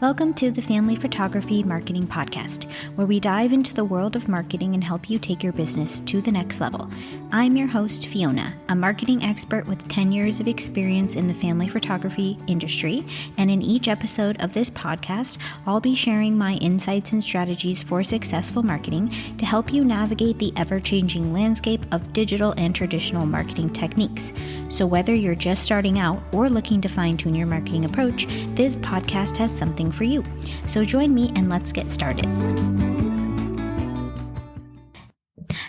Welcome to the Family Photography Marketing Podcast, where we dive into the world of marketing and help you take your business to the next level. I'm your host, Fiona, a marketing expert with 10 years of experience in the family photography industry, and in each episode of this podcast, I'll be sharing my insights and strategies for successful marketing to help you navigate the ever-changing landscape of digital and traditional marketing techniques. So whether you're just starting out or looking to fine-tune your marketing approach, this podcast has something for you. So join me and let's get started.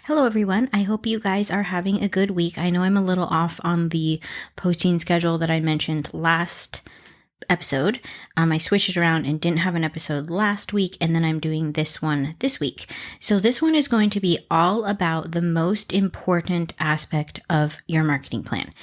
Hello everyone. I hope you guys are having a good week. I know I'm a little off on the posting schedule that I mentioned last episode. I switched it around and didn't have an episode last week, and then I'm doing this one this week. So this one is going to be all about the most important aspect of your marketing plan.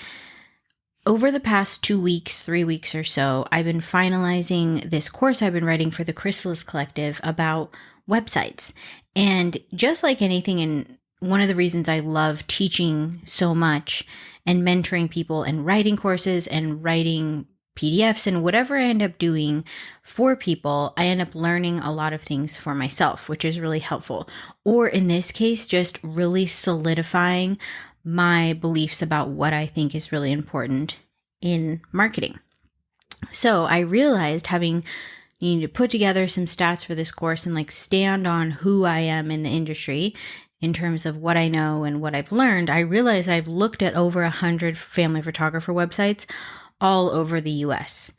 Over the past 2 weeks, 3 weeks or so, I've been finalizing this course I've been writing for the Chrysalis Collective about websites. And just like anything, and one of the reasons I love teaching so much and mentoring people and writing courses and writing PDFs and whatever I end up doing for people, I end up learning a lot of things for myself, which is really helpful. Or in this case, just really solidifying my beliefs about what I think is really important in marketing. So I realized you need to put together some stats for this course and stand on who I am in the industry in terms of what I know and what I've learned. I realized I've looked at over 100 family photographer websites all over the US.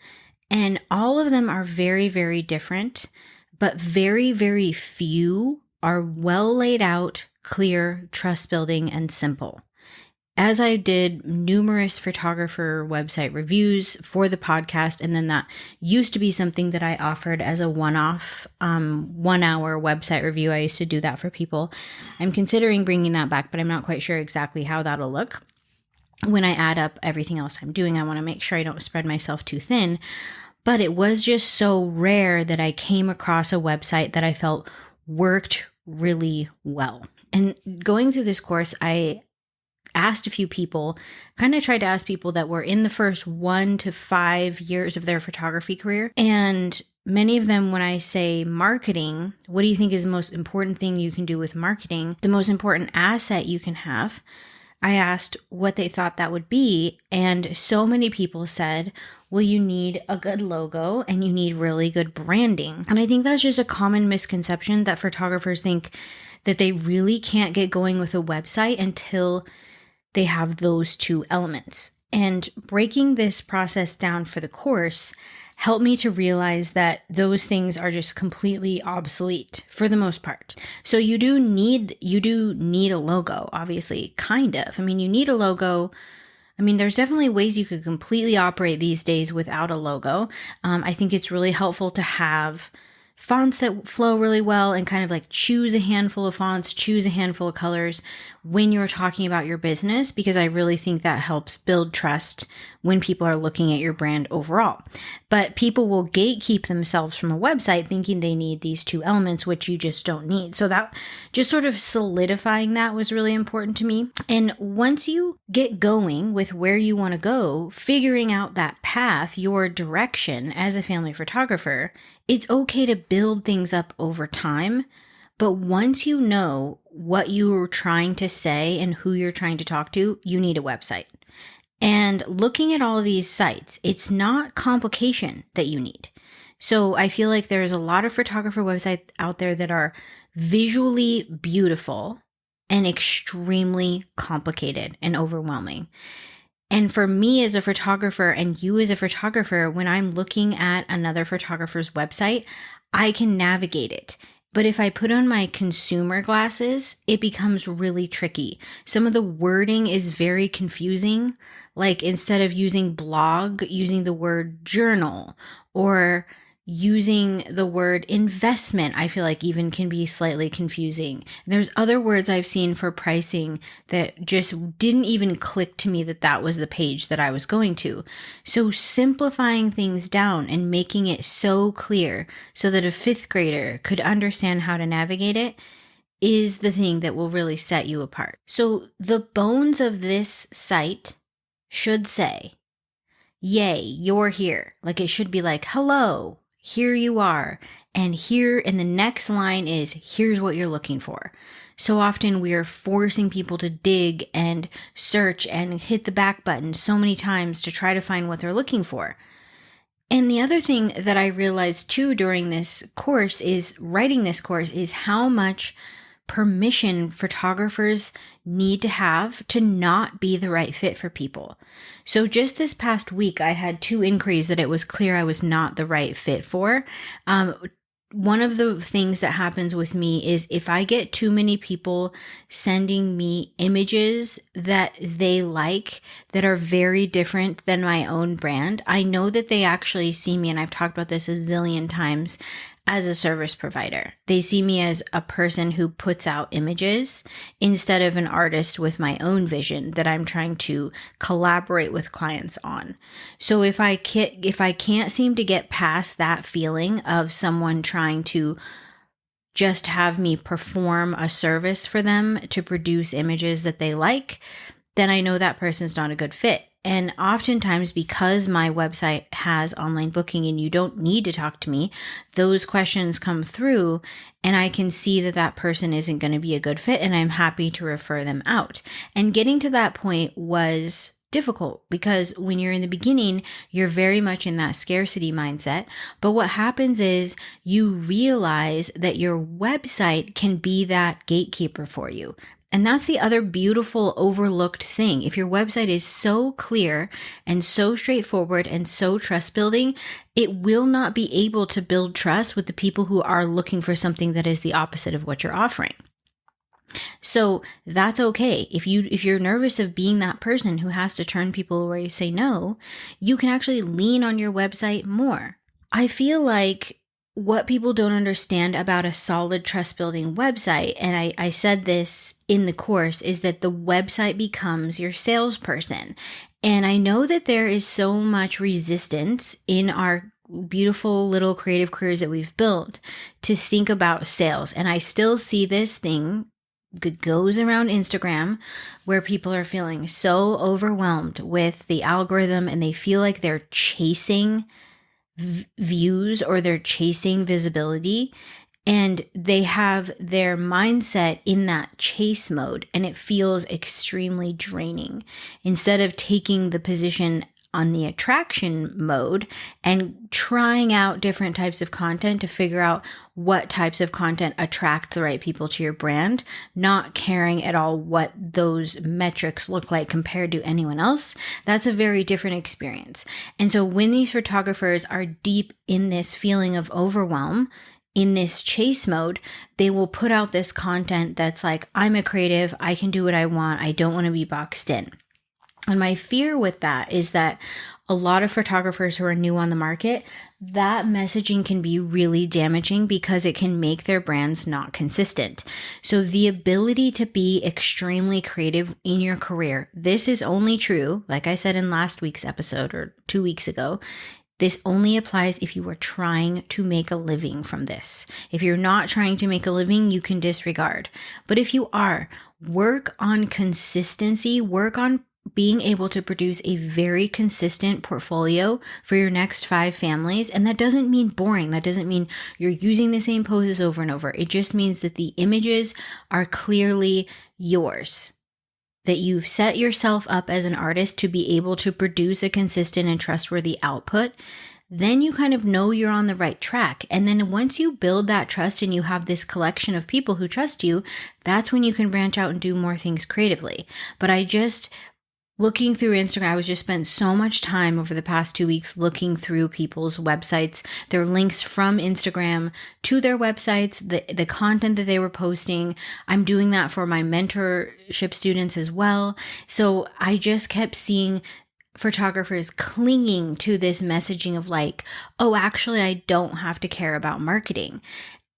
And all of them are very, very different, but very, very few are well laid out, clear, trust building, and simple. As I did numerous photographer website reviews for the podcast, and then that used to be something that I offered as a one-off 1-hour website review. I used to do that for people. I'm considering bringing that back, but I'm not quite sure exactly how that'll look. When I add up everything else I'm doing, I want to make sure I don't spread myself too thin. But it was just so rare that I came across a website that I felt worked really well. And going through this course, I asked a few people, kind of tried to ask people that were in the first 1 to 5 years of their photography career. And many of them, when I say marketing, what do you think is the most important thing you can do with marketing? The most important asset you can have? I asked what they thought that would be. And so many people said, well, you need a good logo and you need really good branding. And I think that's just a common misconception that photographers think that they really can't get going with a website until they have those two elements. And breaking this process down for the course helped me to realize that those things are just completely obsolete for the most part. So you do need a logo, obviously, kind of. I mean, you need a logo. I mean, there's definitely ways you could completely operate these days without a logo. I think it's really helpful to have fonts that flow really well and kind of choose a handful of fonts, choose a handful of colors when you're talking about your business, because I really think that helps build trust when people are looking at your brand overall. But people will gatekeep themselves from a website thinking they need these two elements, which you just don't need. So that just sort of solidifying that was really important to me. And once you get going with where you want to go, figuring out that path, your direction as a family photographer, it's okay to build things up over time. But once you know what you're trying to say and who you're trying to talk to, you need a website. And looking at all of these sites, it's not complication that you need. So I feel like there's a lot of photographer websites out there that are visually beautiful and extremely complicated and overwhelming. And for me as a photographer and you as a photographer, when I'm looking at another photographer's website, I can navigate it. But if I put on my consumer glasses, it becomes really tricky. Some of the wording is very confusing. Like instead of using blog, using the word journal, or using the word investment, I feel like even can be slightly confusing. There's other words I've seen for pricing that just didn't even click to me that that was the page that I was going to. So simplifying things down and making it so clear so that a fifth grader could understand how to navigate it is the thing that will really set you apart. So the bones of this site should say, yay, you're here. Like it should be like, hello, here you are. And here in the next line is, here's what you're looking for. So often we are forcing people to dig and search and hit the back button so many times to try to find what they're looking for. And the other thing that I realized too during this course is writing this course is how much permission photographers need to have to not be the right fit for people. So just this past week, I had 2 inquiries that it was clear I was not the right fit for. One of the things that happens with me is if I get too many people sending me images that they like that are very different than my own brand, I know that they actually see me, and I've talked about this a zillion times, as a service provider. They see me as a person who puts out images instead of an artist with my own vision that I'm trying to collaborate with clients on. So if I can't seem to get past that feeling of someone trying to just have me perform a service for them to produce images that they like, then I know that person's not a good fit. And oftentimes, because my website has online booking and you don't need to talk to me, those questions come through and I can see that that person isn't going to be a good fit, and I'm happy to refer them out. And getting to that point was difficult because when you're in the beginning, you're very much in that scarcity mindset. But what happens is you realize that your website can be that gatekeeper for you. And that's the other beautiful overlooked thing. If your website is so clear and so straightforward and so trust building, it will not be able to build trust with the people who are looking for something that is the opposite of what you're offering. So that's okay. If you're nervous of being that person who has to turn people away, say no, you can actually lean on your website more. I feel like what people don't understand about a solid trust building website, and I said this in the course, is that the website becomes your salesperson. And I know that there is so much resistance in our beautiful little creative careers that we've built to think about sales. And I still see this thing that goes around Instagram where people are feeling so overwhelmed with the algorithm and they feel like they're chasing views or they're chasing visibility, and they have their mindset in that chase mode, and it feels extremely draining. Instead of taking the position on the attraction mode and trying out different types of content to figure out what types of content attract the right people to your brand, not caring at all what those metrics look like compared to anyone else, that's a very different experience. And so when these photographers are deep in this feeling of overwhelm, in this chase mode, they will put out this content that's like, I'm a creative, I can do what I want, I don't want to be boxed in. And my fear with that is that a lot of photographers who are new on the market, that messaging can be really damaging because it can make their brands not consistent. So the ability to be extremely creative in your career, this is only true, like I said in last week's episode or 2 weeks ago, this only applies if you are trying to make a living from this. If you're not trying to make a living, you can disregard. But if you are, work on consistency, work on being able to produce a very consistent portfolio for your next 5 families. And that doesn't mean boring. That doesn't mean you're using the same poses over and over. It just means that the images are clearly yours, that you've set yourself up as an artist to be able to produce a consistent and trustworthy output. Then you kind of know you're on the right track. And then once you build that trust and you have this collection of people who trust you, that's when you can branch out and do more things creatively. But looking through Instagram, I was just spent so much time over the past 2 weeks looking through people's websites, their links from Instagram to their websites, the content that they were posting. I'm doing that for my mentorship students as well. So I just kept seeing photographers clinging to this messaging of like, oh, actually, I don't have to care about marketing.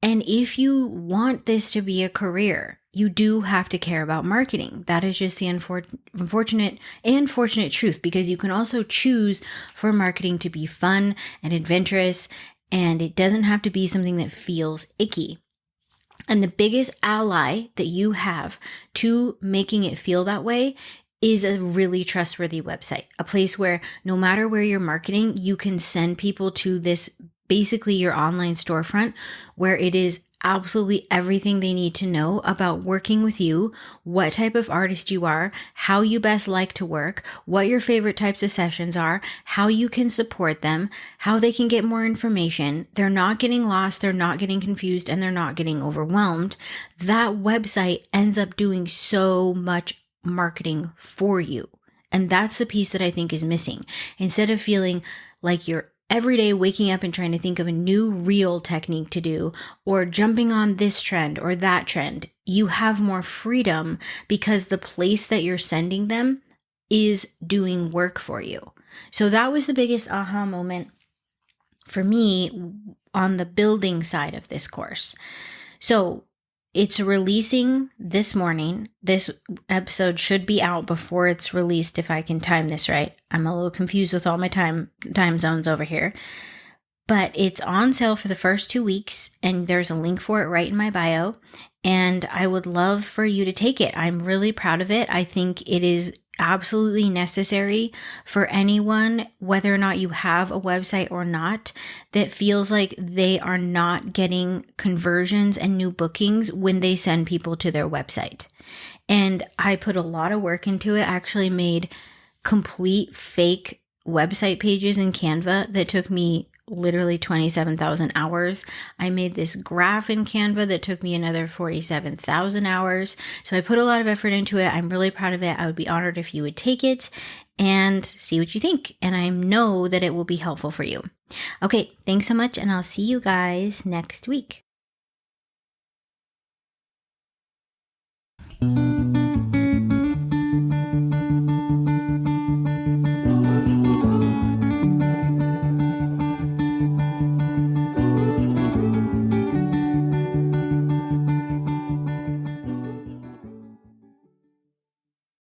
And if you want this to be a career, you do have to care about marketing. That is just the unfortunate and fortunate truth, because you can also choose for marketing to be fun and adventurous, and it doesn't have to be something that feels icky. And the biggest ally that you have to making it feel that way is a really trustworthy website, a place where no matter where you're marketing, you can send people to this, basically your online storefront, where it is absolutely everything they need to know about working with you, what type of artist you are, how you best like to work, what your favorite types of sessions are, how you can support them, how they can get more information. They're not getting lost, they're not getting confused, and they're not getting overwhelmed. That website ends up doing so much marketing for you. And that's the piece that I think is missing. Instead of feeling like you're every day waking up and trying to think of a new reel technique to do, or jumping on this trend or that trend, you have more freedom because the place that you're sending them is doing work for you. So that was the biggest aha moment for me on the building side of this course. So it's releasing this morning. This episode should be out before it's released if I can time this right. I'm a little confused with all my time zones over here. But it's on sale for the first 2 weeks, and there's a link for it right in my bio. And I would love for you to take it. I'm really proud of it. I think it is absolutely necessary for anyone, whether or not you have a website or not, that feels like they are not getting conversions and new bookings when they send people to their website. And I put a lot of work into it. I actually made complete fake website pages in Canva that took me literally 27,000 hours. I made this graph in Canva that took me another 47,000 hours. So I put a lot of effort into it. I'm really proud of it. I would be honored if you would take it and see what you think. And I know that it will be helpful for you. Okay, thanks so much. And I'll see you guys next week.